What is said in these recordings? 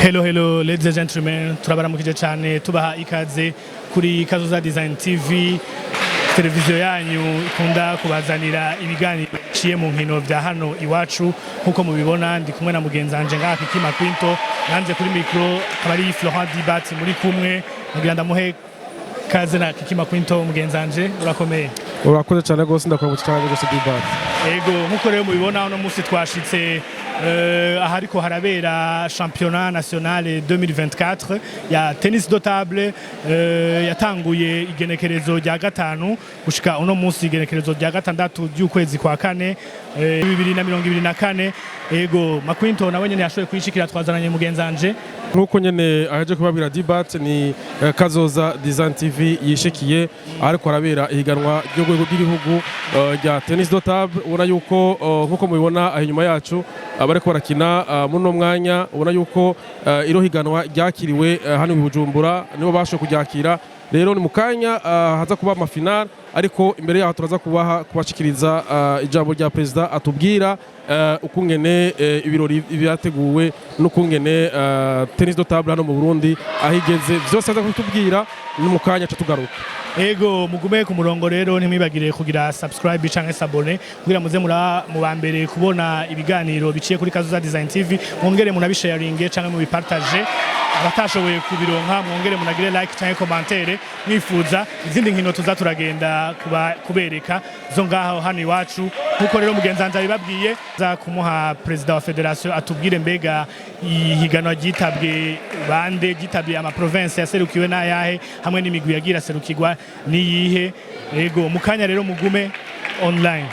Hello ladies and gentlemen, turabaramukije cyane tubaha ikaze kuri Kazoza Design TV, televiziyo yanyu ikunda kubazanira ibiganiro ciye mu nkino vya hano iwacu. Nkuko mubibona ndi kumwe na mugenzanje ngaha Kikima Quinto, nanze kuri micro kabari Florent Dibat muri kumwe, ngira ndamuhe kaze na Kikima Quinto. Mugenzanje urakomeye? Urakoze cyane gose, ndakwambutse cyane gose Dibat. Ego nkuko rero mubibona uno musi twashitse ahariko harabera Championnat national 2024 ya tennis de table. Yatanguye igenekerezo rya gatanu gushika uno musi igenekerezo rya gatandatu ry'ukwezi kwa kane 2024. Ego Maquinto nawe nyene yashoboye kwishikira, twazananye mugenzanje nkuko nyene aje kubabwira Dibat. Ni Kazoza Design TV yishikiye ariko arabera ihiganwa ryo rwego rw'igihugu rya tennis de table. Ubona yuko nkuko mubibona inyuma yacu abariko barakina muno mwanya, ubona yuko iro higanwa ryakiriwe hano i Bujumbura, nibo bashoboye kuryakira. Rero ni mukanya haza kuba amafinal, ariko imbere yaho turaza kubashikiriza ijambo rya president atubwira ukungene ibirori byateguwe n'ukungene tennis de table hano mu Burundi ahigeze. Vyose aza kutubwira ni mukanya ca tugaruka. Ego mugume ku murongo rero, ntimwibagire kugira subscribe canke s'abone kugira muze mu bambere kubona ibiganiro biciye kuri Kazoza Design TV. Mwongere munabisharinge canke mu bipartage, abatashoboye kubironka mwongere munagire like canke commentaire mwifuza izindi nkino tuza turagenda kubereka zo ngaho hano iwacu. Nkuko rero mugenzanje bibabwiye za kumuha president wa federation atubwire mbega ihiganwa ryitabwe bande, ryitabye ama province yaserukiwe n'ayahe hamwe n'imigwi yagira serukirwa niyihe. Ego mukanya rero mugume online.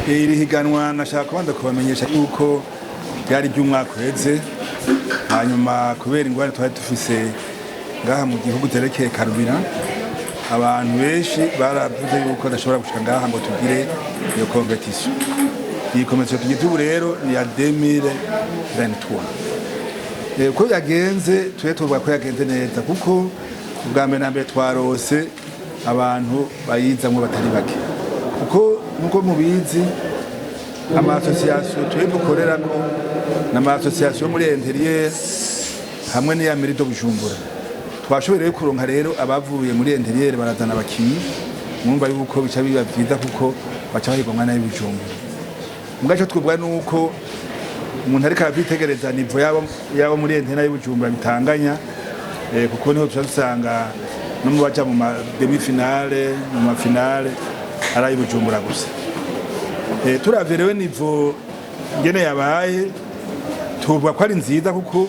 Iri higanwa nashaka kubanza kubamenyesha yuko byari by'umwaka uheze, hanyuma kubera ingwara twari dufise ngaha mu gihugu terekeye karubira, abantu benshi baravuze yuko dashobora gushika ngaha ngo tugire iyo competition. Iyi competition tugiye rero ni ya 2023. Ko yagenze tuvuga ko yagenze neza, kuko ubwa mbere na mbere twarose abantu bayizamwe batari bake, kuko nuko mubizi ama association dukorerako n'ama association muri interieur hamwe n'iya mairie de Bujumbura. Twashoboye kuronka rero abavuye muri interieur barazana abakinyi, mwumva yuko bica biba byiza kuko baca bahigomwa nayo Bujumbura. Mugaco twubwa nuko umuntu ariko arabitegereza nivo yabo muri interieur y'Ubujumbura bitanganya, kuko niho tuzasanga no mu baja mu demi finale mu ma finale arayi Bujumbura gusa. Turaverewe nivo ngene yabaye tuvuga ko ari nziza, kuko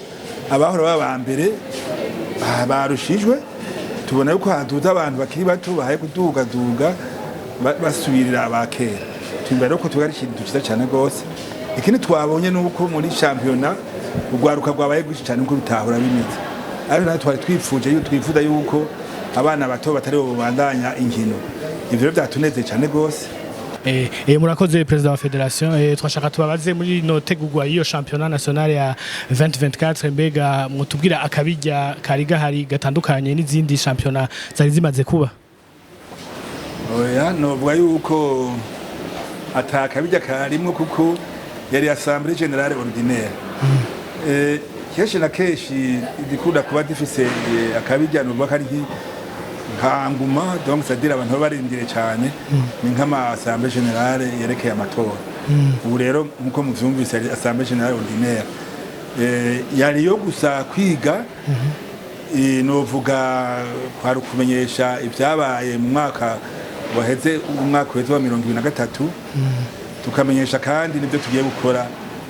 abahora baba mbere barushijwe. Tubona yuko haduza abantu bakiri bato bahaye kuduga basubirira abakera. Tumbera yuko tugari ikintu kiza cyane gose. Ikindi twabonye nuko muri championnat ugwaruka rwabaye gwishi cyane uko bitahura bimeze. Ari natwe twari twifuza yuko abana bato batari bo bandanya inkino. Ivyo byatuneze cyane gose. Murakoze president wa federation. Twashaka tubabaze muri no tegurwa iyo Championnat national ya 2024, mbega mutubwira akabijya kari gahari gatandukanye n'izindi championnat zari zimaze kuba? Oya, novuga yuko atakabijya karimwe, kuko yari assemblée générale ordinaire. Keshi na keshi dikunda kuba difise akabijya novuga kari nkanguma, donc c'est-à-dire abantu barindire cyane ni nk'ama assemblée générale yerekeye amatora. Ubu rero nkuko muvyumvise ari assemblée générale ordinaire, yari yo gusa kwiga novuga kwari kumenyesha ibyabaye mu mwaka waheze, umwaka waheze wa 2023, tukamenyesha kandi nibyo tugiye gukora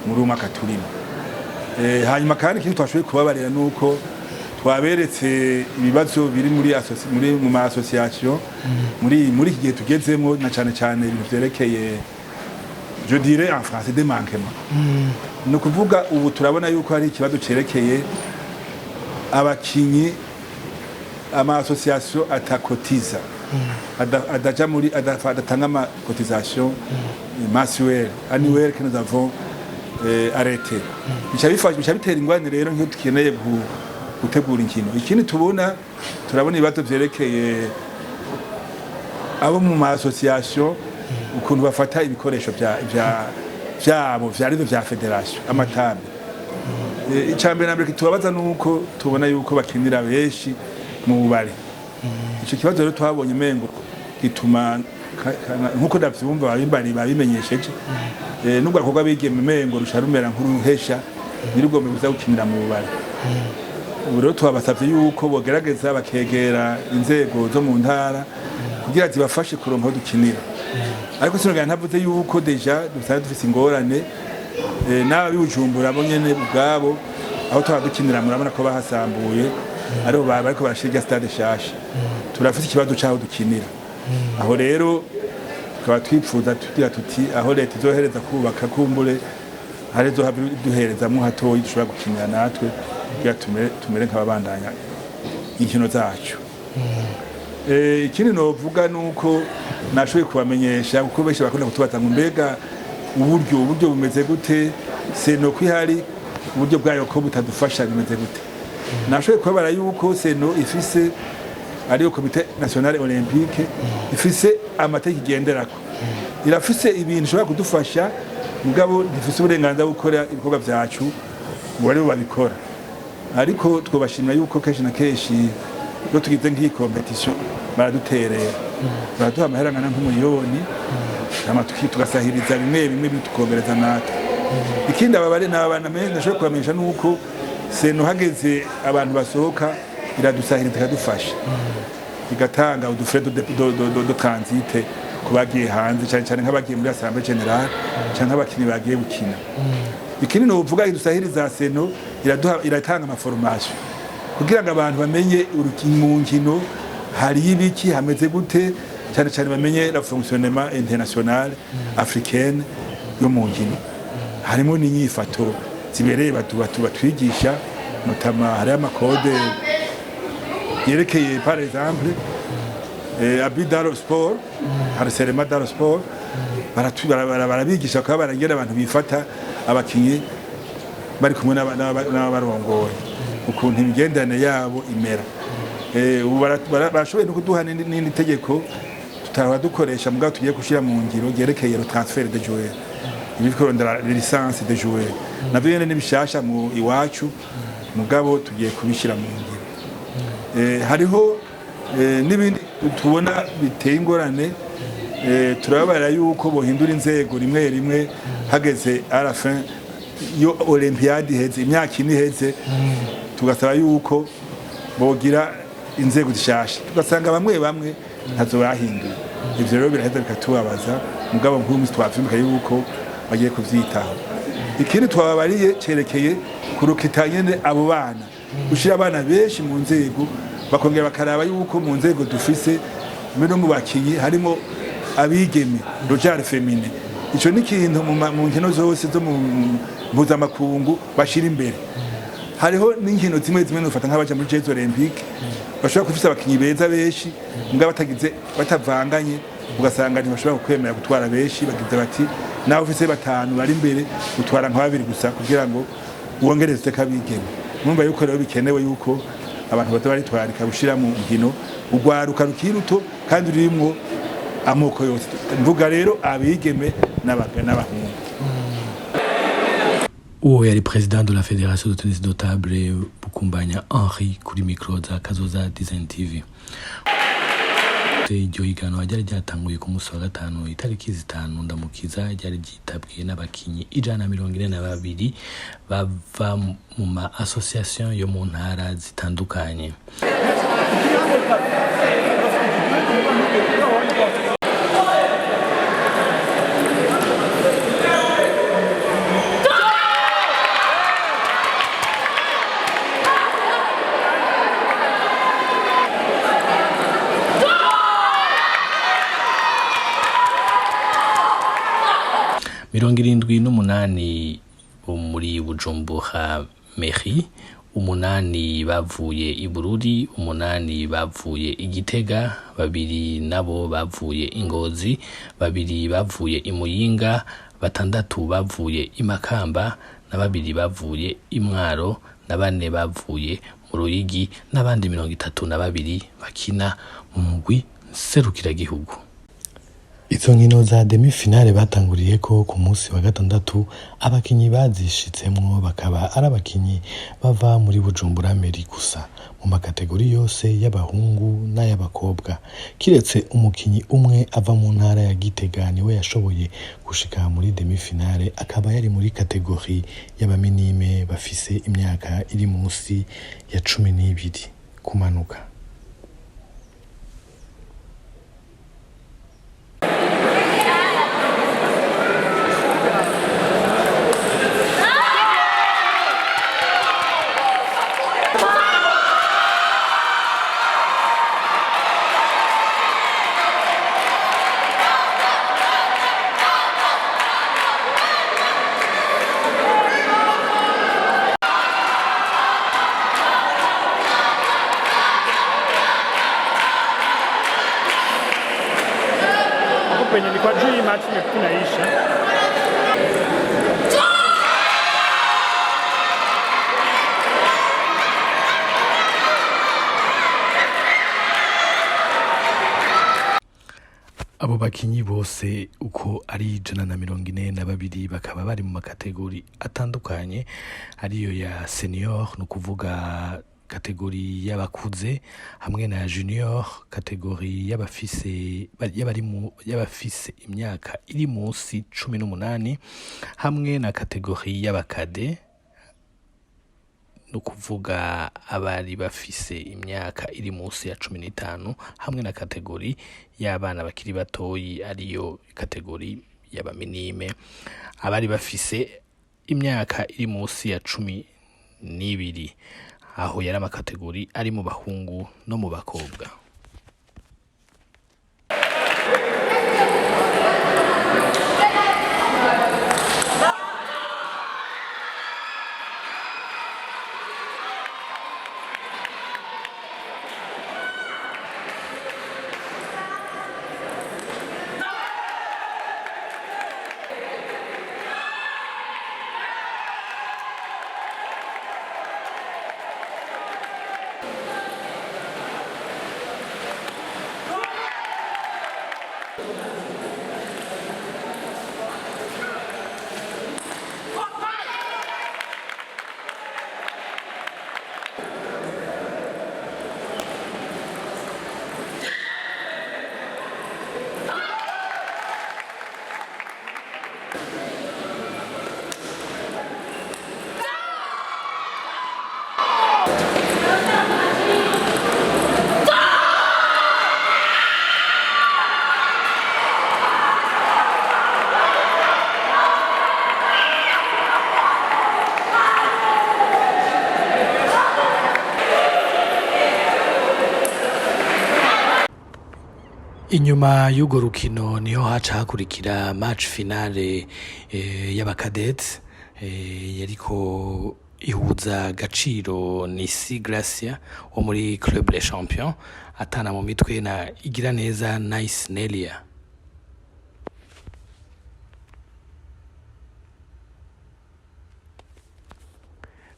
muri umwaka turimo. Hanyuma kandi kintu twashoboye kubabarira nuko twaberetse ibibazo biri muri mu ma association muri iki gihe tugezemo, na cyane cyane ibintu byerekeye je dirais en français des manquements. No kuvuga ubu turabona yuko hari ikibazo cerekeye abakinyi, ama association atakotiza adaja muri adatanga ama cotisation mensuelle annuelle que nous avons arrêté. Bica bitera ingwane rero nk'iyo tukeneye gutegura inkino. Ikindi turabona ibibazo vyerekeye abo mu ma association ukuntu bafata ibikoresho vyabo vyari vya federation, amatable. icambere nambere kitubabaza nuko tubona yuko bakinira benshi mu bubare ico kibazo rero twabonye mengo gituma nkuko ndavyumva abimbari babimenyesheje nubwo akorwa bigeme mengo rusharumera nk'uruhesha nirugombe buza gukinira mu bubare ubu rero twabasavye yuko bogerageza bakegera inzego zo mu ntara kugira zibafashe kuronka aho dukinira ariko sinogana ntavuze yuko deja dusanzwe dufise ingorane n'aba bibujumbura bo nyene ubwabo aho twadukinira murabona ko bahasambuye ariho bariko barashirya stade shasha turafite ikibazo cyaho dukinira aho rero tukaba twipfuza tugira tuti aho leta izohereza kubaka kumbure hari zo duhereza mu hatoyi dushobora gukinira natwe kugira tumere nk'ababandanya inkino zacu ikindi novuga nuko nashoboye kubamenyesha kuko benshi bakunda kutubaza ngo mbega uburyo bumeze gute seno kwihari uburyo bwayo ko butadufasha bimeze gute nashoboye kubabara yuko seno ifise ariyo komite nationale olympique ifise amategeko igenderako irafise ibintu ishobora kudufasha mugabo ntifise uburenganzira bwo gukora ibikorwa vyacu ngo aribo babikora ariko twobashimira yuko kenshi na kenshi iyo tugize nk'iyi competition baraduterera baraduha amahera angana nk'umuliyoni tugasahiriza bimwe bitukomereza natwe ikindi ababare n'abana menshi nashobora kubamenyesha nuko seno hageze abantu basohoka iradusahiriza ikadufasha igatanga udufrais de transit kubagiye hanze cyane nk'abagiye muri assemblée générale cyangwa abakinyi bagiye gukina ikindi no uvuga idusahiriza seno iratanga amaformation kugira ngo abantu bamenye mu nkino hari ibiki hameze gute cyane bamenye la fonctionnement international africaine yo mu nkino harimo n'inyifato zibereye batwigisha notama hari amakode yerekeye par exemple abidaro sport harselema daro sport barabigisha ko barangera abantu bifata abakinyi bari kumwe n'abarongoye ukuntu imigendane yabo imera barashoboye no kuduha n'indi tegeko tutaba dukoresha mugabo tugiye gushira mu ngiro yerekeye le transfert de joueurs ibikorondera licence de joueurs navyo nyene nibishasha mu iwacu mugabo tugiye kubishira mu ngiro hariho n'ibindi tubona biteye ingorane turababara yuko bohindura inzego rimwe hageze à la fin yo olympiade iheze imyaka ine iheze tugasaba yuko bogira inzego zishasha tugasanga bamwe ntazo bahinduye ivyo rero biraheza bikatubabaza mugabo nk'uyu twavyumvika yuko bagiye kuvyitaho ikindi twababariye cerekeye kurukita nyene abo bana gushira abana benshi mu nzego bakongera bakaraba yuko mu nzego dufise no mu bakinyi harimo abigeme rojare femine ico ni kintu mu nkino zose zo mu mpuzamakungu bashira imbere hariho n'inkino zimwe nufata nk'abaja muri Jeux Olympique bashobora kufisa abakinyi beza benshi mbwa batavanganye ugasanga ntibashobora kwemera gutwara benshi bagize bati nawe ufise batanu bari imbere gutwara nka babiri gusa kugira ngo wongereze kabigeme numva yuko rero bikenewe yuko abantu batabaritwarika gushira mu nkino ugwaruka rukiruto kandi rurimwo amoko yose mvuga rero abigeme n'abahungu. Uwo yari président de la fédération de tennis de table Bukumbanya Henri kuri micro za Kazoza Design TV. Iryo higanwa ryari ryatanguye ku munsi wa gatanu itariki 5 ndamukiza ryari ryitabwiye n'abakinyi 142 bava mu ma association yo mu ntara zitandukanye. Mirongo 78 muri Bujumbura Mairie, 8 bavuye i Bururi, 8 bavuye i Gitega, 2 nabo bavuye i Ngozi, 2 bavuye i Muyinga, 6 bavuye i Makamba, na 2 bavuye i Mwaro, na 4 bavuye mu Ruyigi, n'abandi 32 bakina mu mugwi serukira gihugu. Izo nkino za demi-finale batanguriye ko ku munsi wa gatandatu abakinyi bazishitsemwo bakaba ari abakinyi bava muri Bujumbura Meri gusa mu makategori yose y'abahungu n'ay'abakobwa kiretse umukinyi umwe ava mu ntara ya Gitega niwe yashoboye gushika muri demi-finale akaba yari muri kategori y'abaminime bafise imyaka iri munsi ya 12 kumanuka. Penye ni kwa juu hii match inaisha. Abo bakinyi bose uko ari 142 bakaba bari mu makategori atandukanye ariyo ya senior no kuvuga kategori y'abakuze hamwe na junior kategori y'abafise imyaka iri munsi 18 hamwe na kategori y'abakade no kuvuga abari bafise imyaka iri munsi ya 15 hamwe na kategori y'abana bakiri batoyi ariyo kategori y'abaminime abari bafise imyaka iri munsi ya 12 aho yari amakategori ari mu bahungu no mu bakobwa. Inyuma y'ugo rukino niho haca hakurikira match finale y'abakadets yariko ihuza Gaciro n'Isi Gracia wo muri Club Les Champions atana mu mitwe na Igiraneza Nice Nelia.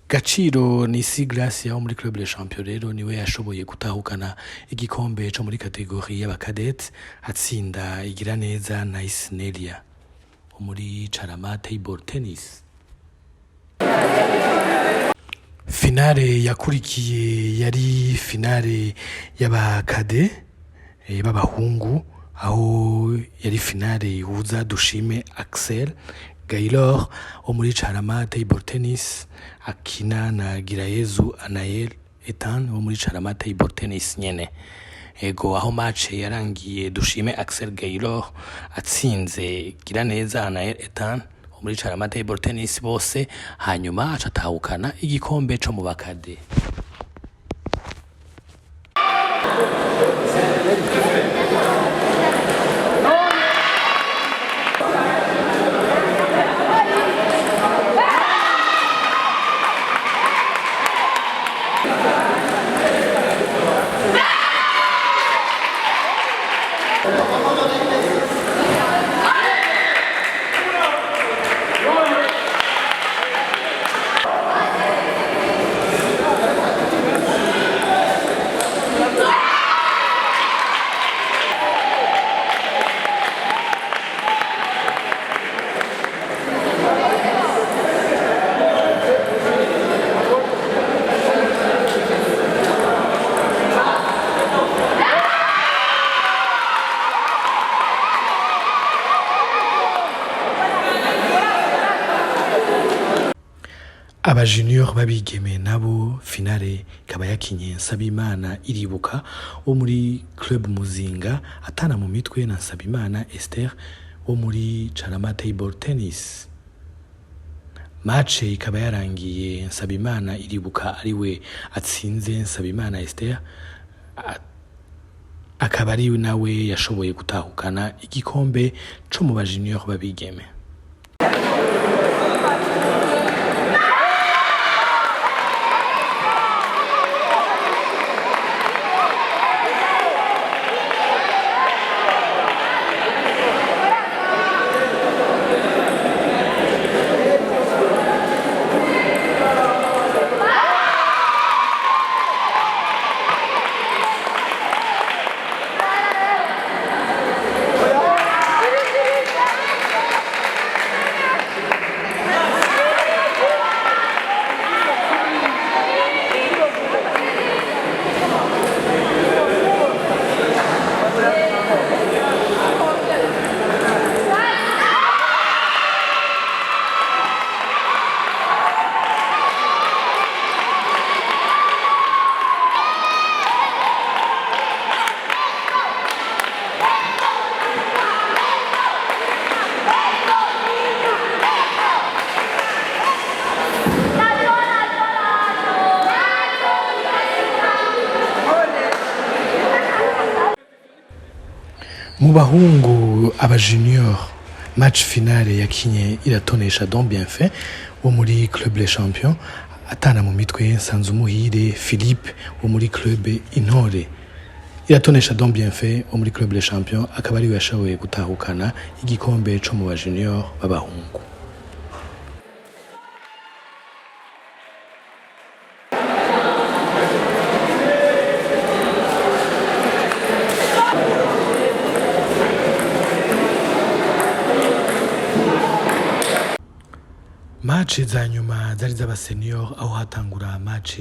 Gaciro n'Isi Gracia wo muri Club Les Champions rero niwe yashoboye gutahukana igikombe cyo muri kategori y'abakadets atsinda Igiraneza Nice Nelia wo muri Championnat Table Tennis. Finale yakurikiye yari finale y'abakade b'abahungu aho yari finale ihuza Dushime Axel Gaylor wo muri Championnat Table Tennis akina na Girayezu Anael Ethan wo muri Championnat Table Tennis nyene. Ego aho match yarangiye Dushime Axel Gaylor atsinze Giraneza Anael Ethan wo muri Championnat Table Tennis bose hanyuma acatahukana igikombe cyo mu bakade. aba junior babigeme nabo finale ikaba yakinye Nsabimana iribuka wo muri club Muzinga atana mu mitwe na Nsabimana Esther wo muri Championnat table tennis. Match ikaba yarangiye Nsabimana iribuka ariwe atsinze Nsabimana Esther, akaba ari nawe yashoboye gutahukana igikombe cyo mu ba junior babigeme. Mu bahungu aba junior match finale yakinye iratonesha Don Bienfait wo muri club Les Champions atana mu mitwe Nsanzumuhire Philippe wo muri club Intore. Iratonesha Don Bienfait wo muri club Les Champions akaba ari we yashoboye gutahukana igikombe cyo mu ba junior b'abahungu. Match za nyuma zari z'abasenior aho hatangura match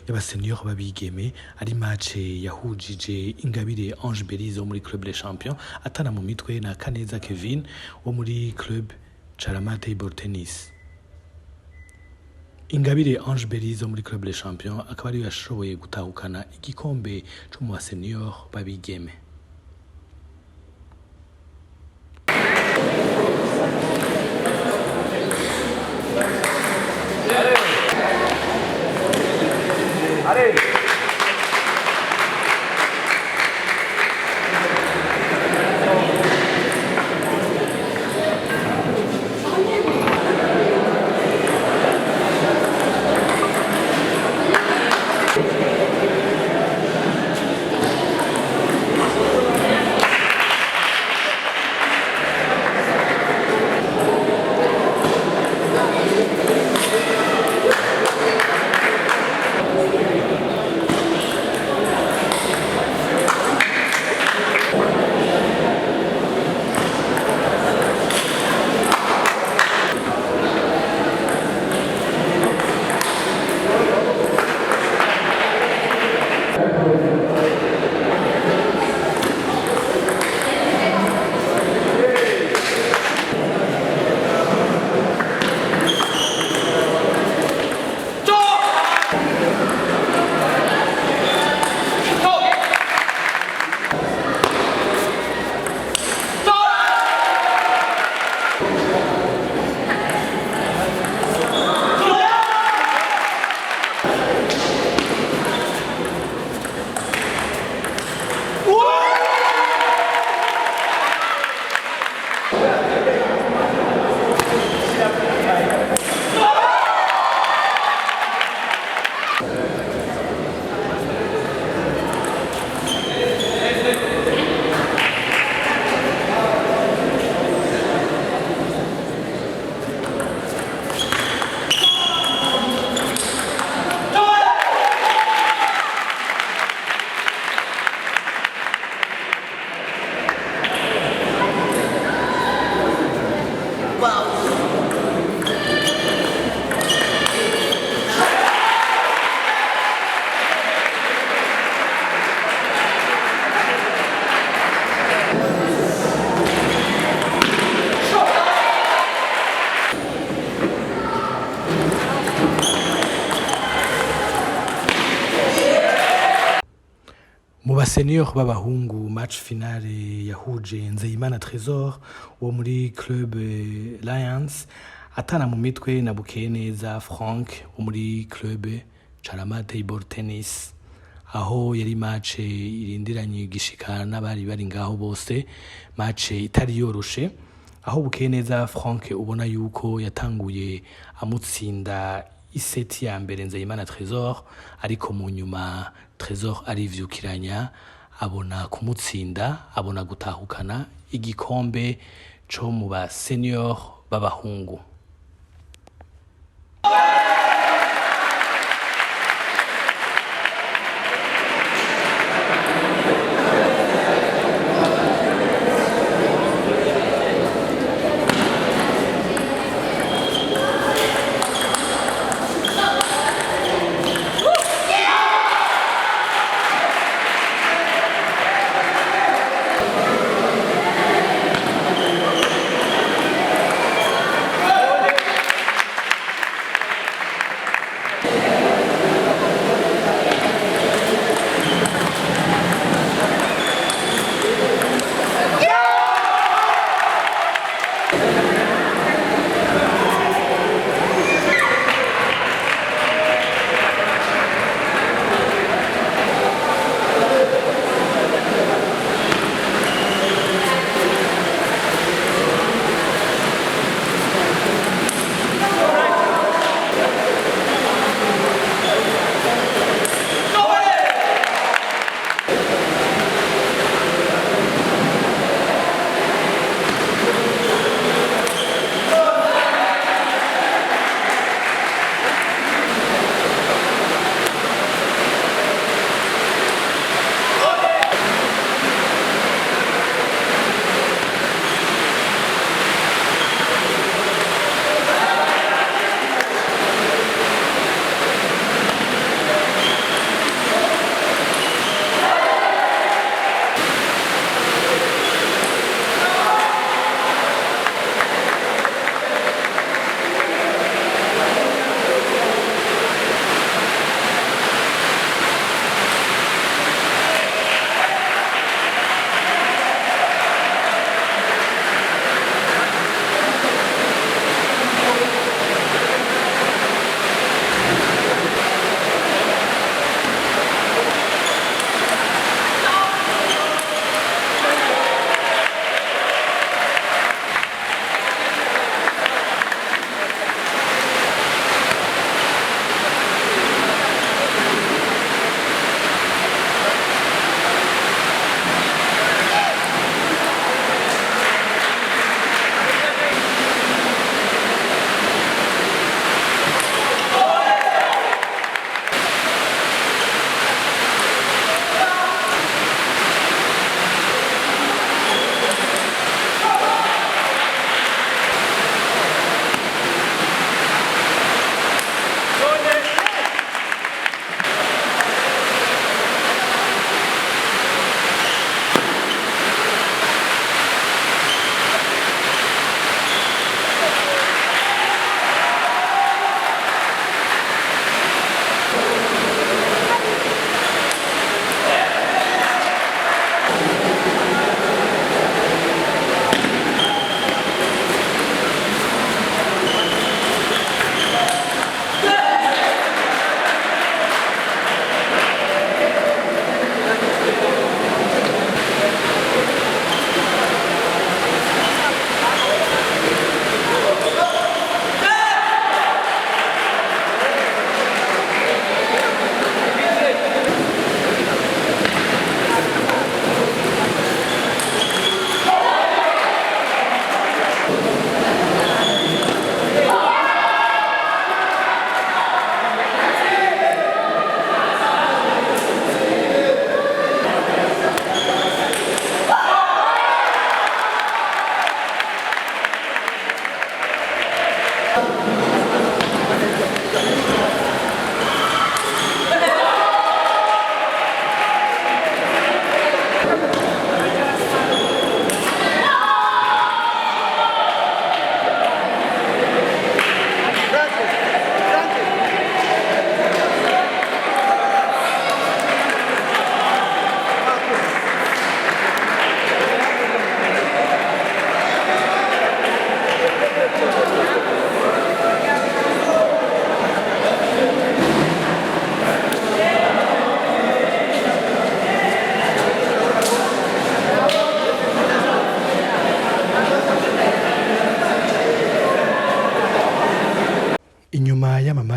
y'abasenior babigeme ari match yahujije Ingabire Ange Belize wo muri club Les Champions atana mu mitwe na Kaneza Kevin wo muri club Championnat table tennis. Ingabire Ange Belize wo muri club Les Champions akaba ari yashoboye gutahukana igikombe cyo mu basenior babigeme. senior b'abahungu match finale yahuje Nzeyimana Trésor wo muri club Lions atana mu mitwe na Bukeye neza Frank wo muri club Charama Table Tennis, aho yari match irindiranye gishikana n'abari bari ngaho bose, match itari yoroshe, aho Bukeye neza Frank ubona yuko yatanguye amutsinda iseti ya mbere Nzeyimana Trésor, ariko mu nyuma Trésor arivyukiranya abona kumutsinda, abona gutahukana igikombe co mu ba senior b'abahungu.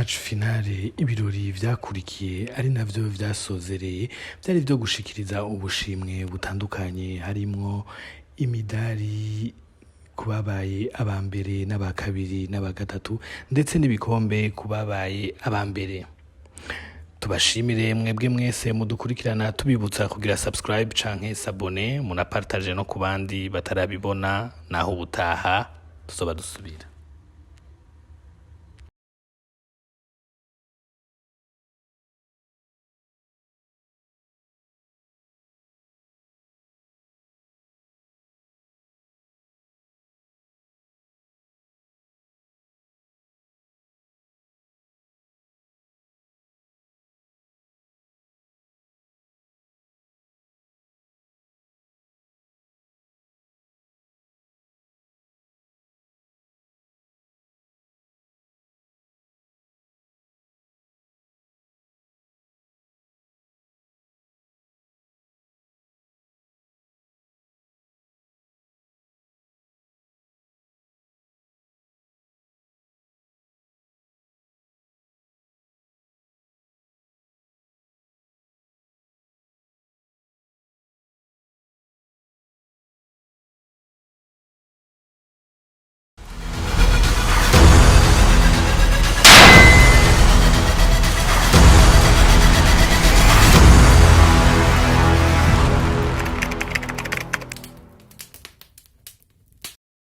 match finale ibirori vyakurikiye ari navyo vyasozereye byari byo gushikiriza ubushimwe butandukanye harimwo imidari kubabaye abambere n'abakabiri n'abagatatu ndetse n'ibikombe kubabaye abambere. Tubashimire mwebwe mwese mudukurikirana, tubibutsa kugira subscribe canke s'abone, munapartage no kubandi batarabibona, naho ubutaha tuzoba dusubira.